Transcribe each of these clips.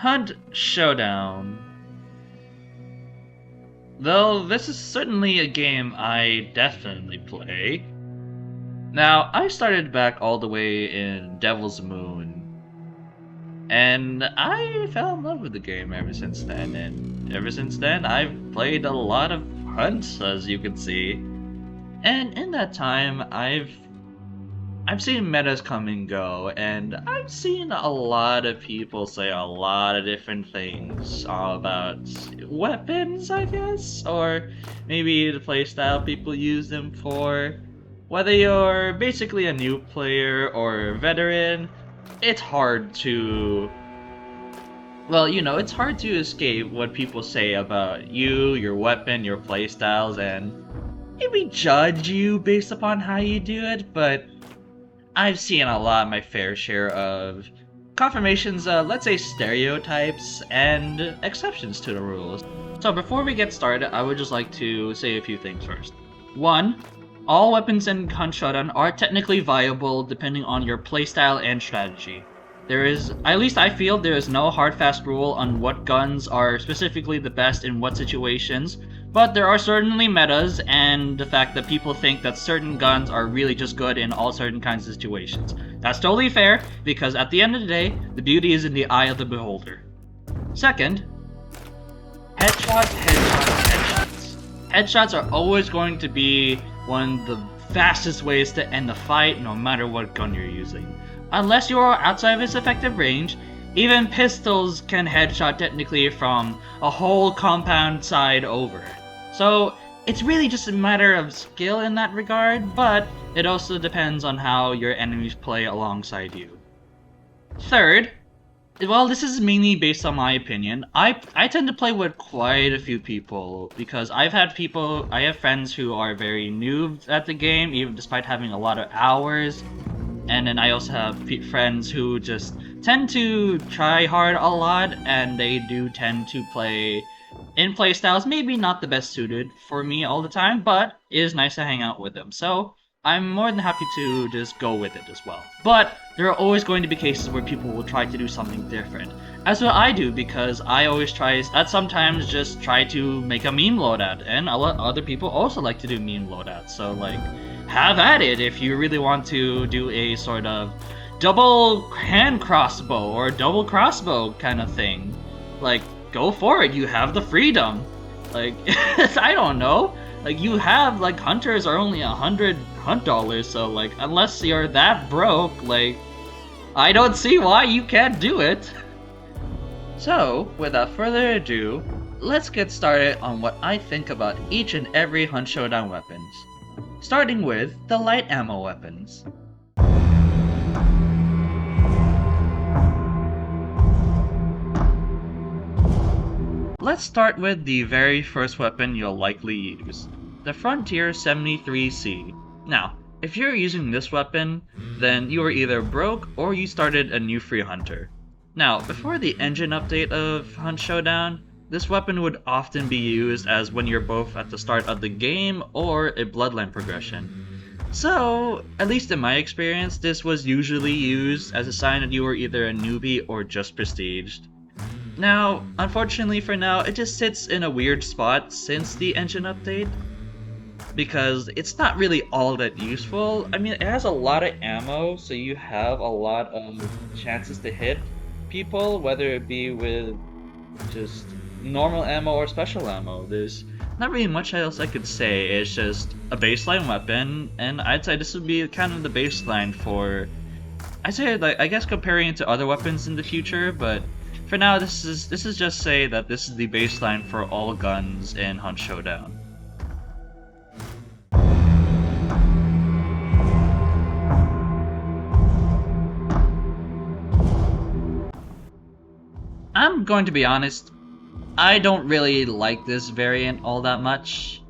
Hunt Showdown. Though this is certainly a game I definitely play. Now, I started back all the way in Devil's Moon, and I fell in love with the game ever since then, and ever since then I've played a lot of hunts, as you can see. And in that time, I've seen metas come and go, and I've seen a lot of people say a lot of different things about weapons, I guess, or maybe the playstyle people use them for. Whether you're basically a new player or a veteran, it's hard to... Well, it's hard to escape what people say about you, your weapon, your playstyles, and maybe judge you based upon how you do it, but I've seen a lot of my fair share of confirmations, let's say stereotypes, and exceptions to the rules. So before we get started, I would just like to say a few things first. 1. All weapons in Hunt Showdown are technically viable depending on your playstyle and strategy. There is, at least I feel, there is no hard fast rule on what guns are specifically the best in what situations, but there are certainly metas and the fact that people think that certain guns are really just good in all certain kinds of situations. That's totally fair, because at the end of the day, the beauty is in the eye of the beholder. Second, headshots. Headshots are always going to be one of the fastest ways to end the fight, no matter what gun you're using. Unless you are outside of its effective range, even pistols can headshot technically from a whole compound side over. So it's really just a matter of skill in that regard, but it also depends on how your enemies play alongside you. Third, well, this is mainly based on my opinion. I tend to play with quite a few people because I have friends who are very new at the game, even despite having a lot of hours. And then I also have friends who just tend to try hard a lot, and they do tend to play in playstyles maybe not the best suited for me all the time, but it is nice to hang out with them. So I'm more than happy to just go with it as well. But there are always going to be cases where people will try to do something different. As what I do, because I always sometimes just try to make a meme loadout, and a lot of other people also like to do meme loadouts. So like, have at it if you really want to do a sort of double hand crossbow or double crossbow kind of thing. Like, go for it, you have the freedom. Like, I don't know. Like, you have, like, hunters are only $100 hunt, so, like, unless you're that broke, like, I don't see why you can't do it. So, without further ado, let's get started on what I think about each and every Hunt Showdown weapons. Starting with the light ammo weapons. Let's start with the very first weapon you'll likely use, the Frontier 73C. Now, if you're using this weapon, then you are either broke or you started a new free hunter. Now, before the engine update of Hunt Showdown, this weapon would often be used as when you're both at the start of the game or a bloodline progression. So, at least in my experience, this was usually used as a sign that you were either a newbie or just prestiged. Now, unfortunately for now, it just sits in a weird spot since the engine update, because it's not really all that useful. I mean, it has a lot of ammo, so you have a lot of chances to hit people, whether it be with just normal ammo or special ammo. There's not really much else I could say. It's just a baseline weapon, and I'd say this would be kind of the baseline for, I'd say, like, I guess comparing it to other weapons in the future, but for now, this is just say that this is the baseline for all guns in Hunt Showdown. I'm going to be honest, I don't really like this variant all that much.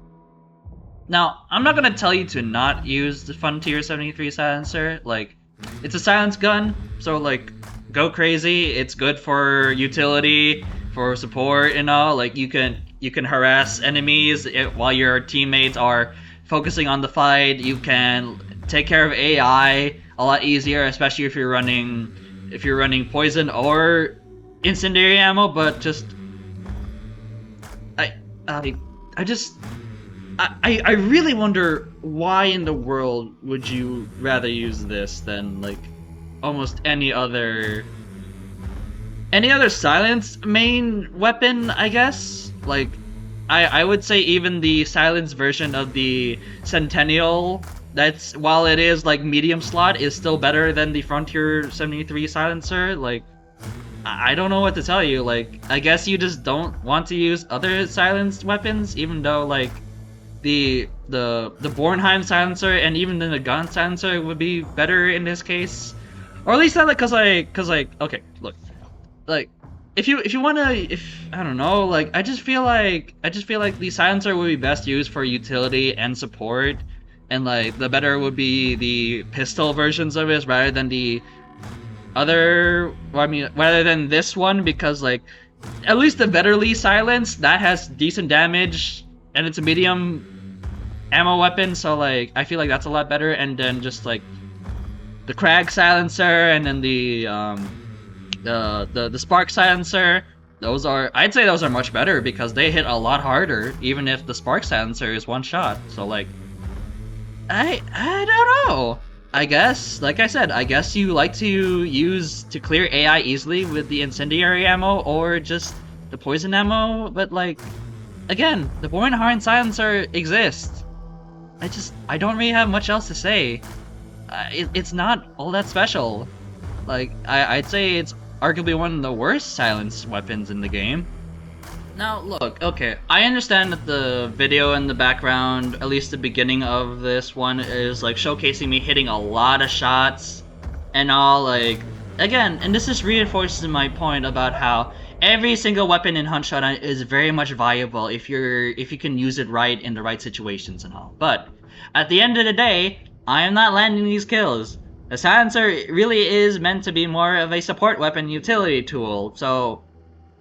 Now, I'm not going to tell you to not use the Frontier 73 silencer. Like, it's a silence gun, so like, go crazy. It's good for utility, for support and all. Like, you can harass enemies while your teammates are focusing on the fight. You can take care of AI a lot easier, especially if you're running poison or incendiary ammo, but just I I I just I really wonder why in the world would you rather use this than like almost any other silenced main weapon, I guess. Like I would say even the silenced version of the Centennial, that's while it is like medium slot, is still better than the Frontier 73 silencer. Like I don't know what to tell you. Like I guess you just don't want to use other silenced weapons, even though like the Bornheim silencer and even the gun silencer would be better in this case, or at least not like cause okay, look, like if you wanna, if I don't know, like I just feel like the silencer would be best used for utility and support, and like the better would be the pistol versions of it rather than the other, well, I mean rather than this one, because like at least the betterly silenced that has decent damage and it's a medium ammo weapon, so like I feel like that's a lot better. And then just like the Krag silencer and then the Spark silencer, those are, I'd say those are much better because they hit a lot harder even if the Spark silencer is one shot. So like I don't know. I guess, like I said, I guess you like to use to clear AI easily with the incendiary ammo or just the poison ammo, but like again, the Bornheim silencer exists. I don't really have much else to say. It's not all that special. Like, I'd say it's arguably one of the worst silenced weapons in the game. Now, look, okay, I understand that the video in the background, at least the beginning of this one, is like showcasing me hitting a lot of shots and all, like, again, and this just reinforces my point about how every single weapon in Hunt Showdown is very much viable if you can use it right in the right situations and all. But at the end of the day, I am not landing these kills. The silencer really is meant to be more of a support weapon utility tool. So,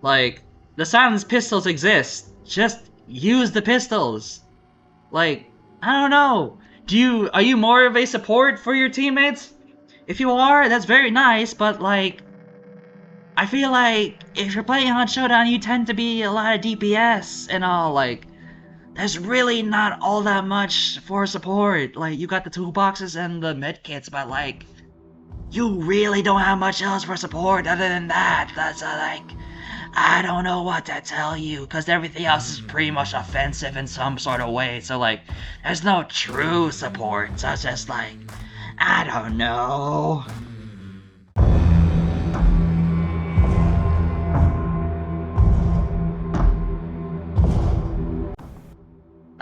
like, the silenced pistols exist. Just use the pistols. Like, I don't know. Are you more of a support for your teammates? If you are, that's very nice, but like, I feel like if you're playing on Showdown, you tend to be a lot of DPS and all. Like, there's really not all that much for support. Like, you got the toolboxes and the medkits, but like, you really don't have much else for support other than that. That's like, I don't know what to tell you, because everything else is pretty much offensive in some sort of way. So like, there's no true support. So it's just like, I don't know.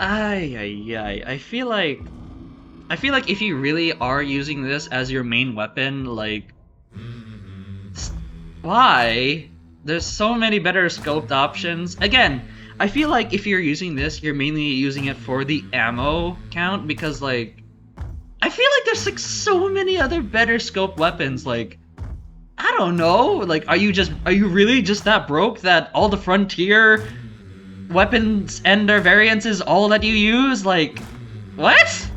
I feel like if you really are using this as your main weapon, like, why? There's so many better scoped options. Again, I feel like if you're using this, you're mainly using it for the ammo count, because like, I feel like there's like so many other better scoped weapons. Like, I don't know, like, are you really just that broke that all the Frontier weapons and their variants is all that you use? Like, what?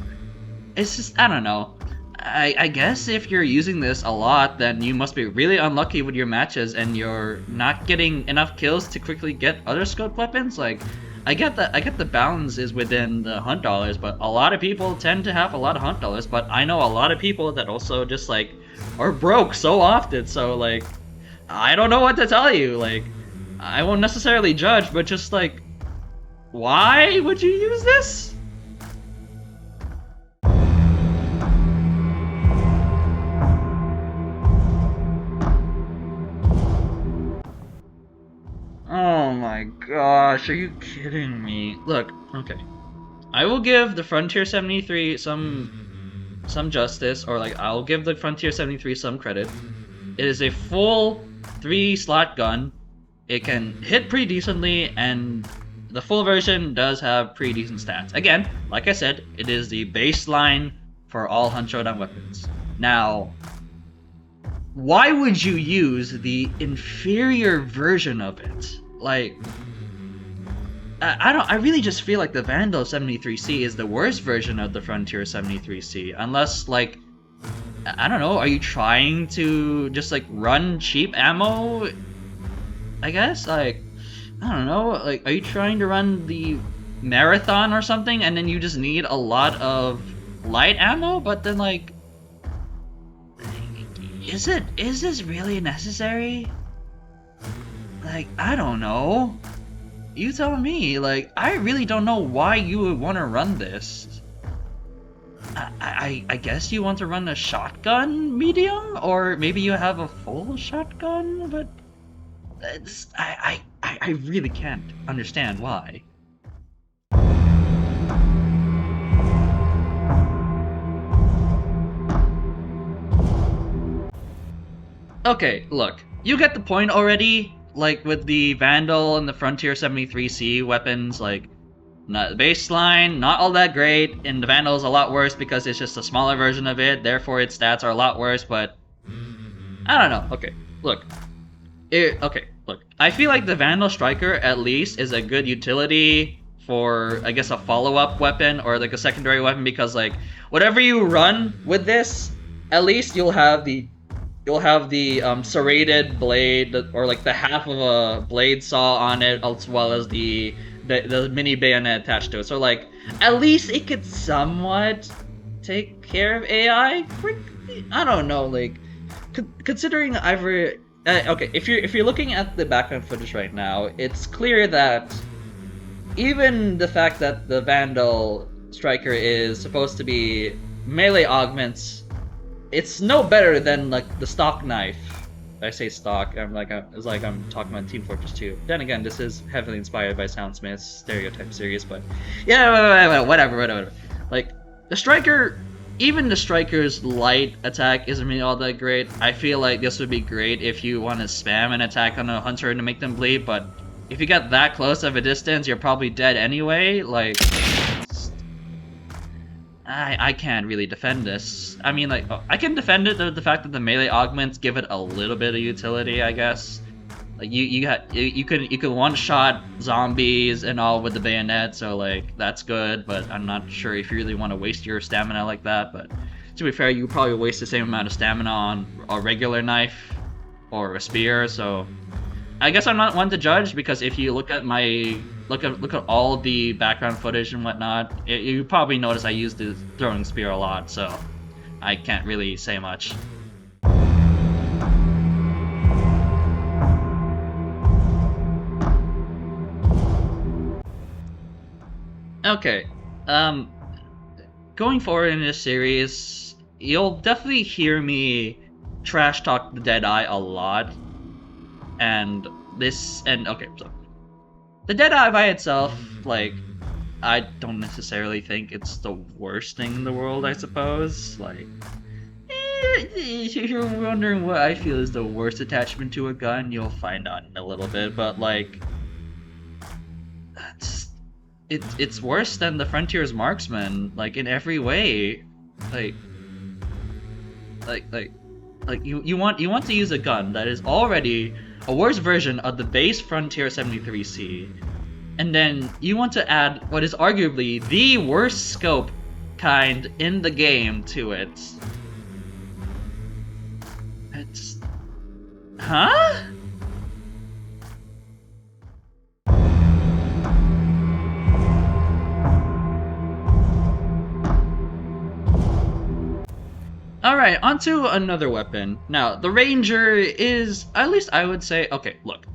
It's just, I don't know. I guess if you're using this a lot, then you must be really unlucky with your matches and you're not getting enough kills to quickly get other scoped weapons. Like, I get the balance is within the hunt dollars, but a lot of people tend to have a lot of hunt dollars, but I know a lot of people that also just like are broke so often, so like, I don't know what to tell you. Like, I won't necessarily judge, but just like, why would you use this? Oh my gosh, are you kidding me? Look, okay. I will give the Frontier 73 some justice, or like, I'll give the Frontier 73 some credit. It is a full 3-slot gun. It can hit pretty decently, and the full version does have pretty decent stats. Again, like I said, it is the baseline for all Hunt Showdown weapons. Now, why would you use the inferior version of it? Like, I really just feel like the Vandal 73C is the worst version of the Frontier 73C, unless like, I don't know, are you trying to just like run cheap ammo I guess, like, I don't know, like, are you trying to run the marathon or something, and then you just need a lot of light ammo? But then, like, is this really necessary? Like, I don't know. You tell me. Like, I really don't know why you would want to run this. I guess you want to run a shotgun medium, or maybe you have a full shotgun, but I really can't understand why. Okay, look, you get the point already. Like with the Vandal and the Frontier 73C weapons, like not baseline, not all that great, and the Vandal is a lot worse because it's just a smaller version of it. Therefore, its stats are a lot worse. But I don't know. Okay, look. Look. I feel like the Vandal Striker at least is a good utility for, I guess, a follow-up weapon or like a secondary weapon, because like whatever you run with this, at least you'll have the serrated blade, or like the half of a blade saw on it, as well as the mini bayonet attached to it. So like at least it could somewhat take care of AI. I don't know, like considering okay, if you're looking at the background footage right now, it's clear that even the fact that the Vandal Striker is supposed to be melee augments, it's no better than like the stock knife. I say stock, it's like I'm talking about Team Fortress 2. Then again, this is heavily inspired by SoundSmith's Stereotype series, but yeah, whatever. Like the Striker, even the Striker's light attack isn't really all that great. I feel like this would be great if you want to spam an attack on a hunter to make them bleed, but if you get that close of a distance, you're probably dead anyway. Like, I can't really defend this. I mean, like, I can defend it, the fact that the melee augments give it a little bit of utility, I guess. Like, you could one-shot zombies and all with the bayonet, so like that's good. But I'm not sure if you really want to waste your stamina like that. But to be fair, you probably waste the same amount of stamina on a regular knife or a spear. So I guess I'm not one to judge, because if you look at all the background footage and whatnot, you probably notice I use the throwing spear a lot, so I can't really say much. Okay, going forward in this series, you'll definitely hear me trash talk the Deadeye a lot, okay, so the Deadeye by itself, like, I don't necessarily think it's the worst thing in the world, I suppose. Like, if you're wondering what I feel is the worst attachment to a gun, you'll find out in a little bit, but like, it's worse than the Frontier's Marksman, like, in every way. Like you want to use a gun that is already a worse version of the base Frontier 73C, and then you want to add what is arguably the worst scope kind in the game to it. It's... Huh? Alright, onto another weapon. Now, the Ranger is, at least I would say, okay, look.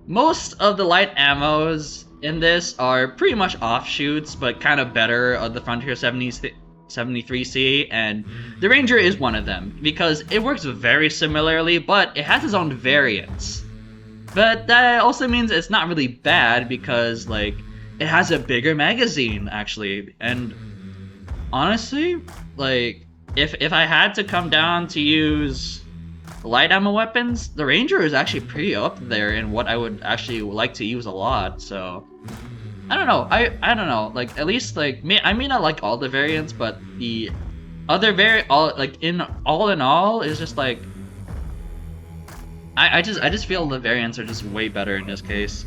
Most of the light ammos in this are pretty much offshoots, but kind of better of the Frontier 73C, and the Ranger is one of them, because it works very similarly, but it has its own variants. But that also means it's not really bad, because, like, it has a bigger magazine, actually, and honestly, like, if I had to come down to use light ammo weapons, the Ranger is actually pretty up there in what I would actually like to use a lot. So I don't know. I don't know. Like, at least, like, I may not like all the variants, but the other in all is just like, I just feel the variants are just way better in this case.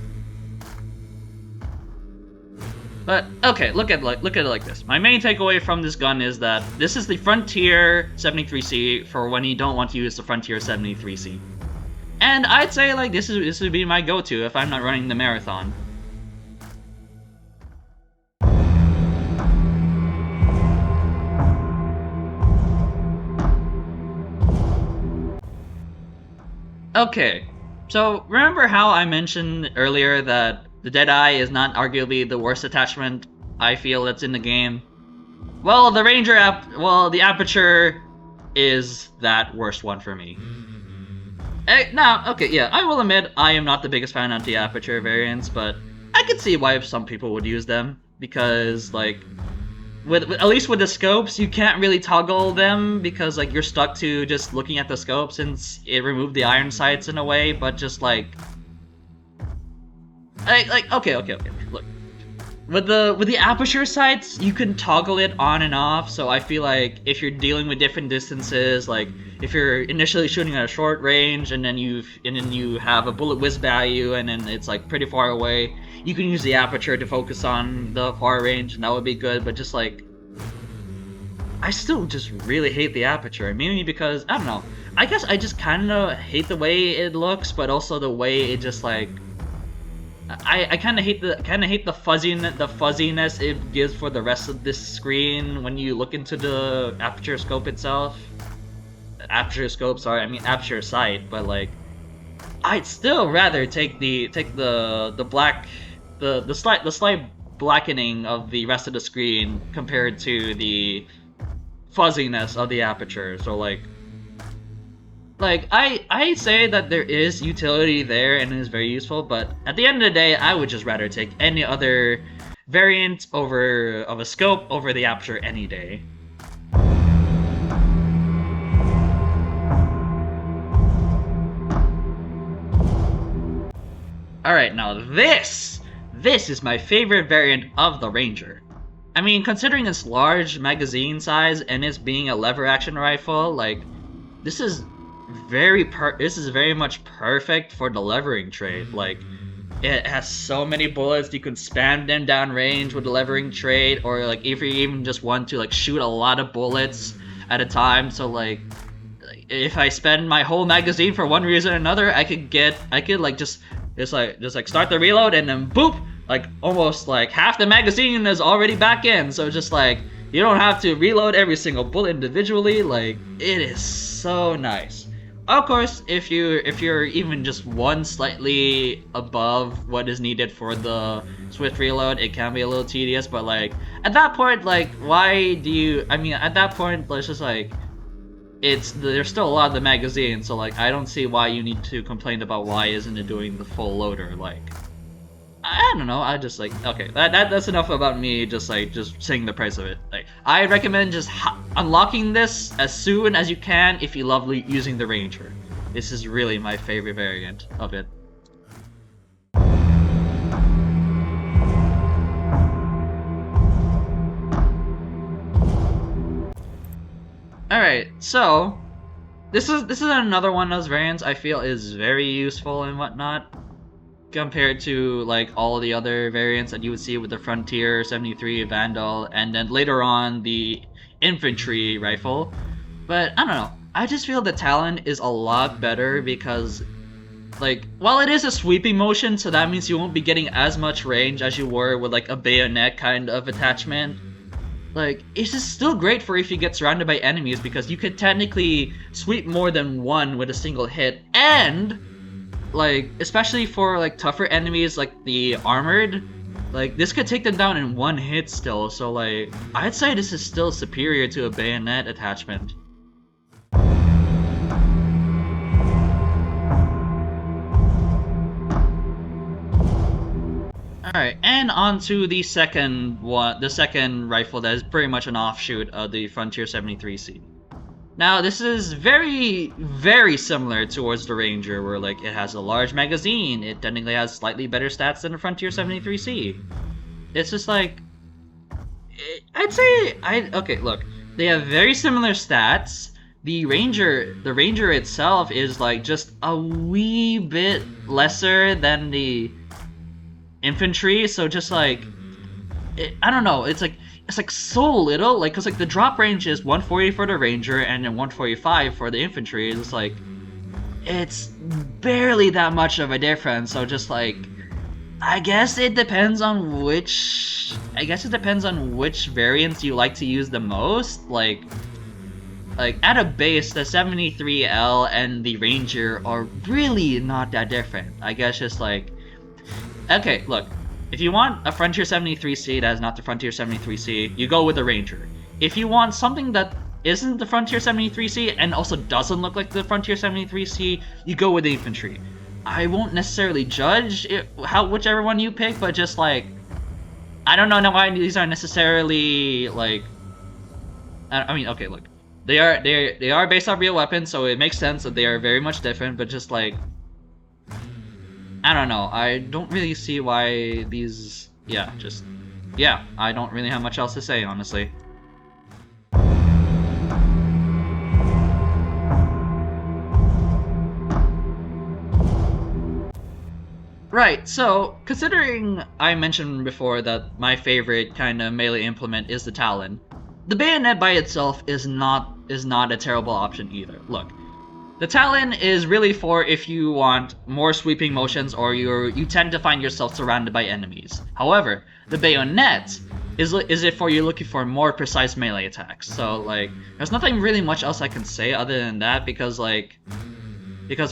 But okay, look at it like this. My main takeaway from this gun is that this is the Frontier 73C for when you don't want to use the Frontier 73C. And I'd say like this would be my go-to if I'm not running the marathon. Okay, so remember how I mentioned earlier that the Deadeye is not arguably the worst attachment I feel that's in the game? Well, the Aperture is that worst one for me. Now, okay, yeah, I will admit I am not the biggest fan of the Aperture variants, but I could see why some people would use them, because, like, at least with the scopes, you can't really toggle them because like you're stuck to just looking at the scope since it removed the iron sights in a way. But just okay, look, with the aperture sights, you can toggle it on and off. So I feel like if you're dealing with different distances, like if you're initially shooting at a short range and then you have a bullet whiz value and then it's like pretty far away, you can use the aperture to focus on the far range, and that would be good. But just like, I still just really hate the aperture, mainly because I don't know. I guess I just kind of hate the way it looks, but also the way it just like. I kind of hate the fuzziness it gives for the rest of this screen when you look into the aperture scope itself. Aperture scope, sorry, I mean aperture sight, but like, I'd still rather take the black. The slight blackening of the rest of the screen compared to the fuzziness of the aperture. So like I say that there is utility there and it is very useful, but at the end of the day, I would just rather take any other variant of a scope over the aperture any day. Alright, now this is my favorite variant of the Ranger. I mean, considering its large magazine size and its being a lever action rifle, like, this is very much perfect for the levering trait. Like, it has so many bullets, you can spam them down range with the levering trait, or like if you even just want to like shoot a lot of bullets at a time. So like if I spend my whole magazine for one reason or another, I could just start the reload and then boop, like almost like half the magazine is already back in. So just like you don't have to reload every single bullet individually. Like, it is so nice. Of course, if you're even just one slightly above what is needed for the swift reload, it can be a little tedious. But like at that point, like at that point, let's just like there's still a lot of the magazine, so like I don't see why you need to complain about why isn't it doing the full loader. Like, I don't know, I just like, okay, that's enough about me just saying the price of it. Like, I recommend just unlocking this as soon as you can if you love using the Ranger. This is really my favorite variant of it. Alright, so this is another one of those variants I feel is very useful and whatnot, compared to like all the other variants that you would see with the Frontier 73 Vandal and then later on the infantry rifle. But I don't know, I just feel the Talon is a lot better because, like, while it is a sweeping motion, so that means you won't be getting as much range as you were with like a bayonet kind of attachment. Like, it's just still great for if you get surrounded by enemies, because you could technically sweep more than one with a single hit, and like, especially for like tougher enemies like the armored, like this could take them down in one hit still. So like, I'd say this is still superior to a bayonet attachment. Alright, and on to the second rifle that is pretty much an offshoot of the Frontier 73C. Now, this is very, very similar towards the Ranger, where like it has a large magazine, it technically has slightly better stats than the Frontier 73C. It's just like, okay, look, they have very similar stats. The Ranger itself is like just a wee bit lesser than the infantry, so just like, I don't know, it's like so little, like, cause like the drop range is 140 for the Ranger and then 145 for the infantry. It's like, it's barely that much of a difference. So just like, I guess it depends on which variants you like to use the most. Like at a base, the 73L and the Ranger are really not that different. I guess just like, okay, look, if you want a Frontier 73C that is not the Frontier 73C, you go with the Ranger. If you want something that isn't the Frontier 73C and also doesn't look like the Frontier 73C, you go with the Infantry. I won't necessarily judge whichever one you pick, but just like, I don't know why these aren't necessarily like, I mean, okay, look, they are based on real weapons, so it makes sense that they are very much different, but just like, I don't know, I don't really see why these, I don't really have much else to say, honestly. Right, so considering I mentioned before that my favorite kind of melee implement is the Talon, the bayonet by itself is not a terrible option either. Look, the Talon is really for if you want more sweeping motions or you tend to find yourself surrounded by enemies. However, the bayonet is it for you looking for more precise melee attacks. So like, there's nothing really much else I can say other than that, because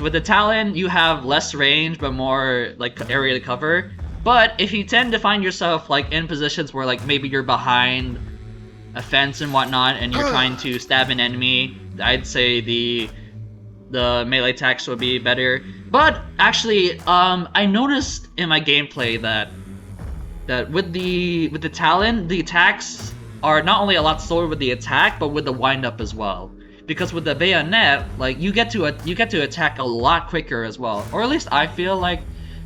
with the Talon, you have less range but more like area to cover. But if you tend to find yourself like in positions where like maybe you're behind a fence and whatnot and you're trying to stab an enemy, I'd say the melee attacks would be better. But actually, I noticed in my gameplay that with the Talon, the attacks are not only a lot slower with the attack, but with the wind-up as well. Because with the bayonet, like you get to attack a lot quicker as well. Or at least I feel like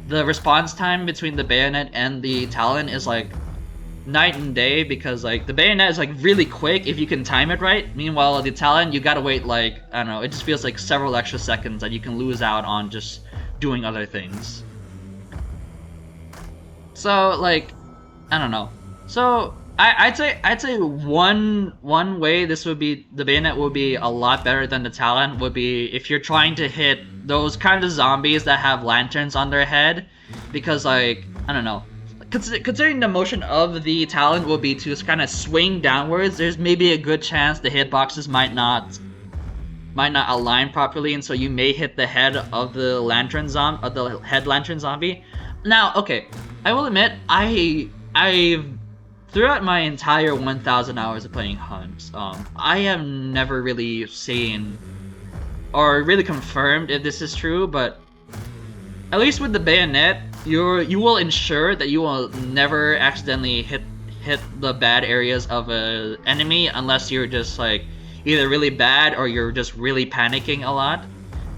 the response time between the bayonet and the Talon is like night and day, because like the bayonet is like really quick if you can time it right. Meanwhile, the Talon, you gotta wait like, I don't know, it just feels like several extra seconds that you can lose out on just doing other things. So like, I don't know. So I'd say one way this would be, the bayonet would be a lot better than the Talon, would be if you're trying to hit those kind of zombies that have lanterns on their head, because like, I don't know, considering the motion of the Talon will be to kind of swing downwards, there's maybe a good chance the hitboxes might not align properly, and so you may hit the head of the lantern zombie. Now, okay, I will admit, I've throughout my entire 1,000 hours of playing Hunt, I have never really seen or really confirmed if this is true, but at least with the bayonet, you will ensure that you will never accidentally hit the bad areas of an enemy unless you're just like either really bad or you're just really panicking a lot.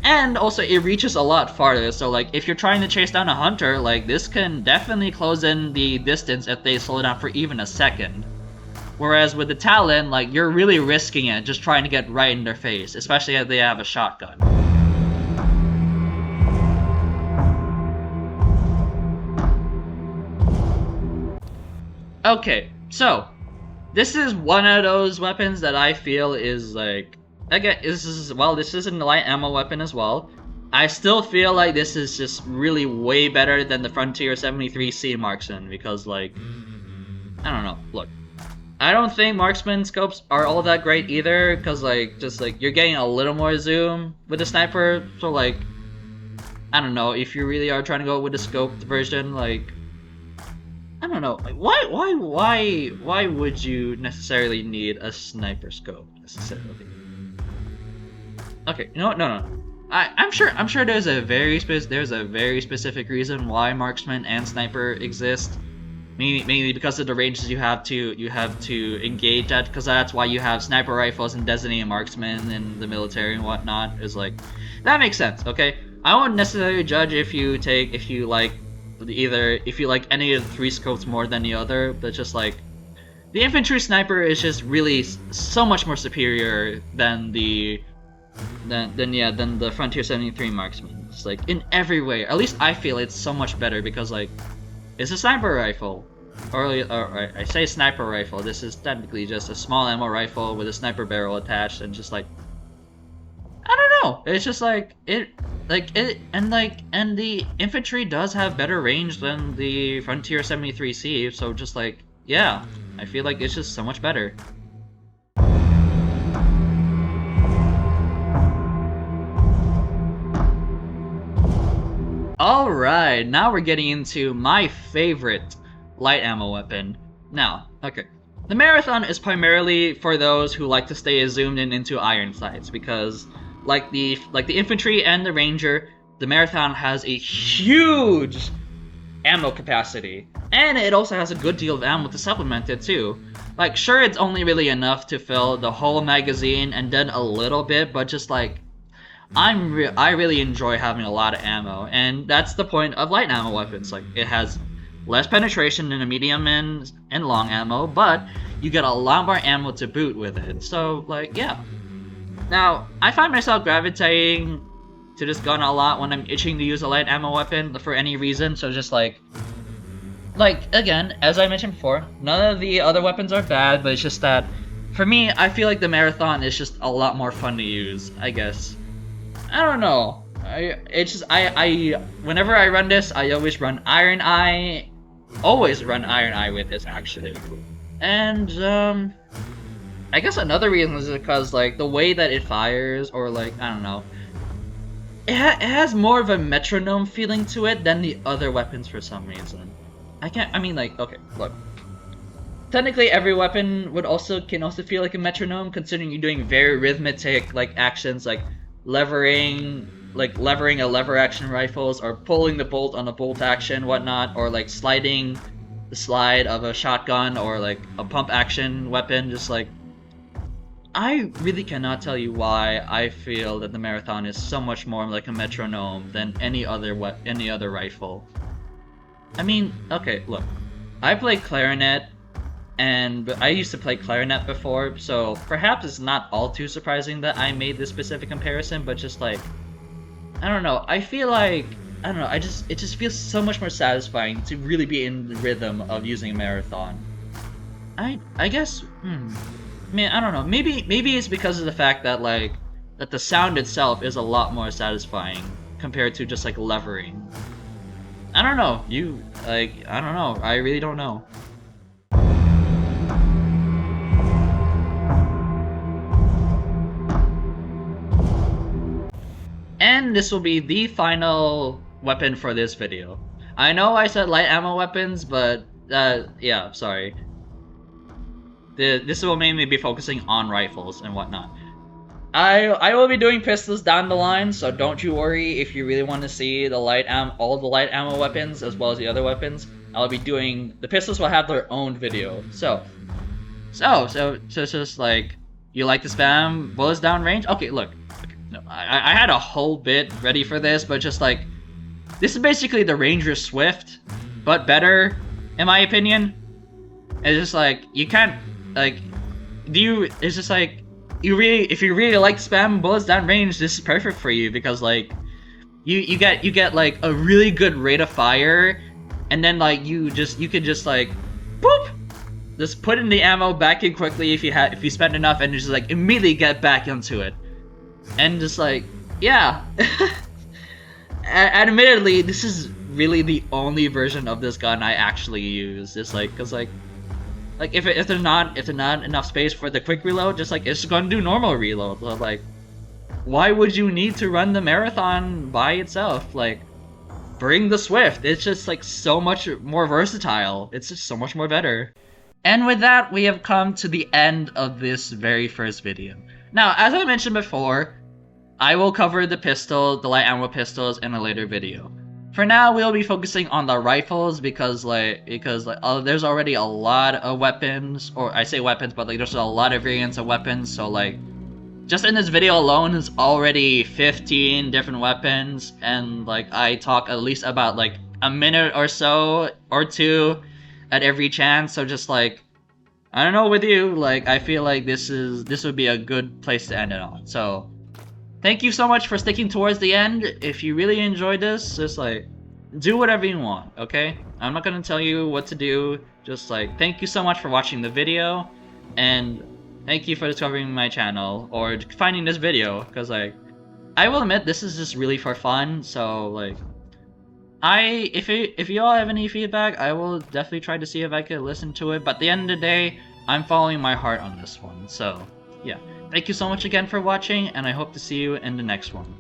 And also, it reaches a lot farther, so like, if you're trying to chase down a hunter, like, this can definitely close in the distance if they slow down for even a second. Whereas with the Talon, like, you're really risking it, just trying to get right in their face, especially if they have a shotgun. Okay, so, this is one of those weapons that I feel is like, again, this is a light ammo weapon as well. I still feel like this is just really way better than the Frontier 73C Marksman, because like, I don't know, look, I don't think Marksman scopes are all that great either, because like, just like, you're getting a little more zoom with the sniper, so like, I don't know, if you really are trying to go with the scoped version, like, I don't know, like, why would you necessarily need a sniper scope, necessarily? Okay, you know what? No. I'm sure there's a very specific reason why marksman and sniper exist. Mainly because of the ranges you have to engage at, because that's why you have sniper rifles and designated marksmen in the military and whatnot. Is like, that makes sense, okay? I won't necessarily judge if you like any of the three scopes more than the other, but just like, the infantry sniper is just really so much more superior than the Frontier 73 Marksman. It's like, in every way. At least I feel it's so much better, because like, it's a sniper rifle. Or I say sniper rifle, this is technically just a small ammo rifle with a sniper barrel attached, and just like, I don't know, it's just like, and the infantry does have better range than the Frontier 73C, so just like, yeah, I feel like it's just so much better. Alright, now we're getting into my favorite light ammo weapon. Now, okay. The Marathon is primarily for those who like to stay zoomed in into iron sights, because like the infantry and the ranger, the Marathon has a huge ammo capacity. And it also has a good deal of ammo to supplement it too. Like, sure, it's only really enough to fill the whole magazine and then a little bit, but just like, I really enjoy having a lot of ammo, and that's the point of light ammo weapons. Like, it has less penetration than a medium and long ammo, but you get a lot more ammo to boot with it. So, like, yeah. Now, I find myself gravitating to this gun a lot when I'm itching to use a light ammo weapon for any reason. So just like again, as I mentioned before, none of the other weapons are bad, but it's just that for me, I feel like the Marathon is just a lot more fun to use, I guess. I don't know. Whenever I run this, I always run Iron Eye. Always run Iron Eye with this, actually. And, I guess another reason is because, like, the way that it fires, or, like, I don't know. It has more of a metronome feeling to it than the other weapons for some reason. Okay, look. Technically, every weapon can also feel like a metronome, considering you're doing very rhythmic, like, actions, like levering a lever action rifles, or pulling the bolt on a bolt action, whatnot, or like sliding the slide of a shotgun, or like a pump action weapon. Just like, I really cannot tell you why I feel that the Marathon is so much more like a metronome than any other rifle. I mean, okay, look, I play clarinet, and I used to play clarinet before, so perhaps it's not all too surprising that I made this specific comparison, but just like, I don't know, I feel like, I don't know, it just feels so much more satisfying to really be in the rhythm of using a Marathon. I guess, man, I don't know, maybe it's because of the fact that like, that the sound itself is a lot more satisfying compared to just like levering. I don't know, I don't know, I really don't know. And this will be the final weapon for this video. I know I said light ammo weapons, but yeah, sorry. This will mainly be focusing on rifles and whatnot. I will be doing pistols down the line, so don't you worry if you really want to see the all the light ammo weapons as well as the other weapons. I'll be doing the pistols will have their own video. So it's just like, you like to spam bullets down range? Okay, look. No, I had a whole bit ready for this, but just like, this is basically the Ranger Swift, but better, in my opinion. It's just like, you can't, like, it's just like, if you really like spam bullets down range, this is perfect for you, because like, you get like a really good rate of fire, and then like, you could just like, boop! Just put in the ammo back in quickly if you spend enough, and just like, immediately get back into it. And just like, yeah. Admittedly, this is really the only version of this gun I actually use. Just like, cause like if there's not enough space for the quick reload, just like, it's gonna do normal reload. So like, why would you need to run the Marathon by itself? Like, bring the Swift. It's just like so much more versatile. It's just so much more better. And with that, we have come to the end of this very first video. Now, as I mentioned before, I will cover the light ammo pistols in a later video. For now, we'll be focusing on the rifles because there's already a lot of weapons, or I say weapons, but like there's a lot of variants of weapons. So like, just in this video alone, is already 15 different weapons, and like I talk at least about like a minute or so or two at every chance. So just like, I don't know with you, like, I feel like this would be a good place to end it on. So, thank you so much for sticking towards the end. If you really enjoyed this, just like, do whatever you want, okay? I'm not gonna tell you what to do. Just like, thank you so much for watching the video, and thank you for discovering my channel, or finding this video, because like, I will admit this is just really for fun. So like, if you all have any feedback, I will definitely try to see if I could listen to it. But at the end of the day, I'm following my heart on this one. So yeah, thank you so much again for watching, and I hope to see you in the next one.